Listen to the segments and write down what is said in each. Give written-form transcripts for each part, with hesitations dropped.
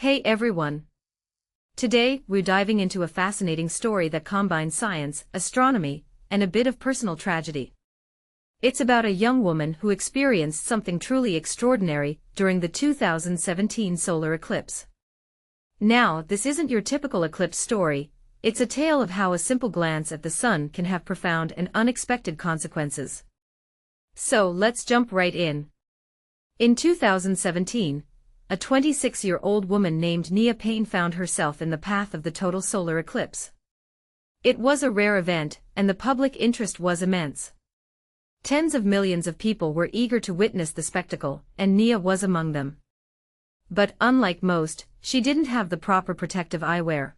Hey everyone! Today, we're diving into a fascinating story that combines science, astronomy, and a bit of personal tragedy. It's about a young woman who experienced something truly extraordinary during the 2017 solar eclipse. Now, this isn't your typical eclipse story, it's a tale of how a simple glance at the sun can have profound and unexpected consequences. So, let's jump right in. In 2017, a 26-year-old woman named Nia Payne found herself in the path of the total solar eclipse. It was a rare event, and the public interest was immense. Tens of millions of people were eager to witness the spectacle, and Nia was among them. But unlike most, she didn't have the proper protective eyewear.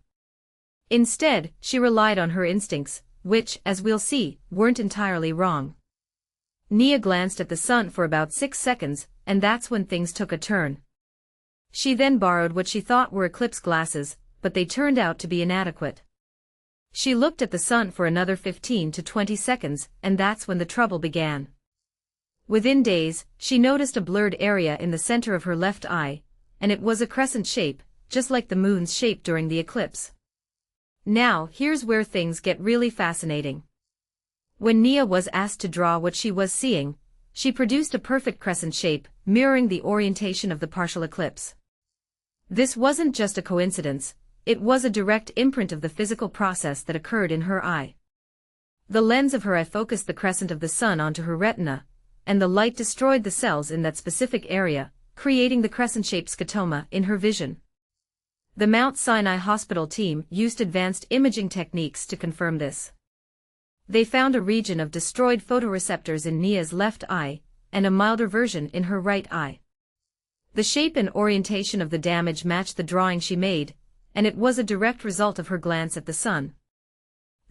Instead, she relied on her instincts, which, as we'll see, weren't entirely wrong. Nia glanced at the sun for about 6 seconds, and that's when things took a turn. She then borrowed what she thought were eclipse glasses, but they turned out to be inadequate. She looked at the sun for another 15 to 20 seconds, and that's when the trouble began. Within days, she noticed a blurred area in the center of her left eye, and it was a crescent shape, just like the moon's shape during the eclipse. Now, here's where things get really fascinating. When Nia was asked to draw what she was seeing, she produced a perfect crescent shape, mirroring the orientation of the partial eclipse. This wasn't just a coincidence, it was a direct imprint of the physical process that occurred in her eye. The lens of her eye focused the crescent of the sun onto her retina, and the light destroyed the cells in that specific area, creating the crescent-shaped scotoma in her vision. The Mount Sinai Hospital team used advanced imaging techniques to confirm this. They found a region of destroyed photoreceptors in Nia's left eye, and a milder version in her right eye. The shape and orientation of the damage matched the drawing she made, and it was a direct result of her glance at the sun.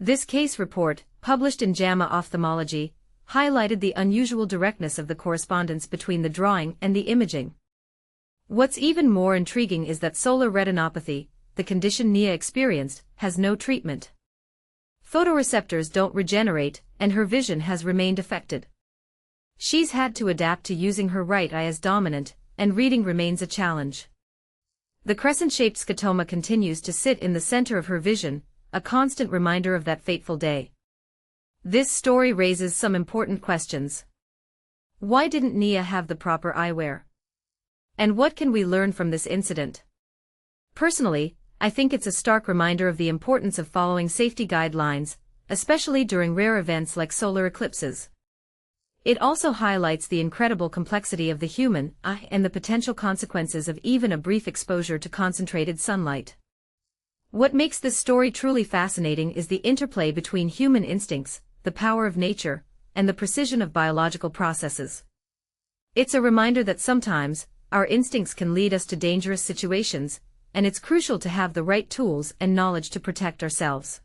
This case report, published in JAMA Ophthalmology, highlighted the unusual directness of the correspondence between the drawing and the imaging. What's even more intriguing is that solar retinopathy, the condition Nia experienced, has no treatment. Photoreceptors don't regenerate, and her vision has remained affected. She's had to adapt to using her right eye as dominant, and reading remains a challenge. The crescent-shaped scotoma continues to sit in the center of her vision, a constant reminder of that fateful day. This story raises some important questions. Why didn't Nia have the proper eyewear? And what can we learn from this incident? Personally, I think it's a stark reminder of the importance of following safety guidelines, especially during rare events like solar eclipses. It also highlights the incredible complexity of the human eye and the potential consequences of even a brief exposure to concentrated sunlight. What makes this story truly fascinating is the interplay between human instincts, the power of nature, and the precision of biological processes. It's a reminder that sometimes, our instincts can lead us to dangerous situations, and it's crucial to have the right tools and knowledge to protect ourselves.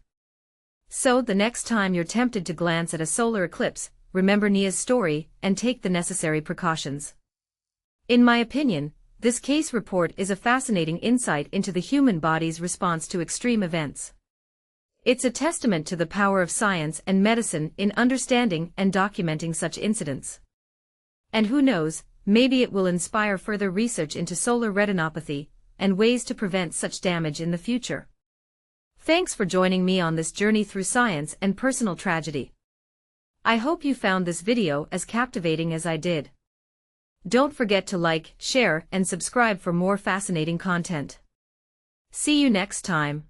So, the next time you're tempted to glance at a solar eclipse, remember Nia's story, and take the necessary precautions. In my opinion, this case report is a fascinating insight into the human body's response to extreme events. It's a testament to the power of science and medicine in understanding and documenting such incidents. And who knows, maybe it will inspire further research into solar retinopathy, and ways to prevent such damage in the future. Thanks for joining me on this journey through science and personal tragedy. I hope you found this video as captivating as I did. Don't forget to like, share, and subscribe for more fascinating content. See you next time.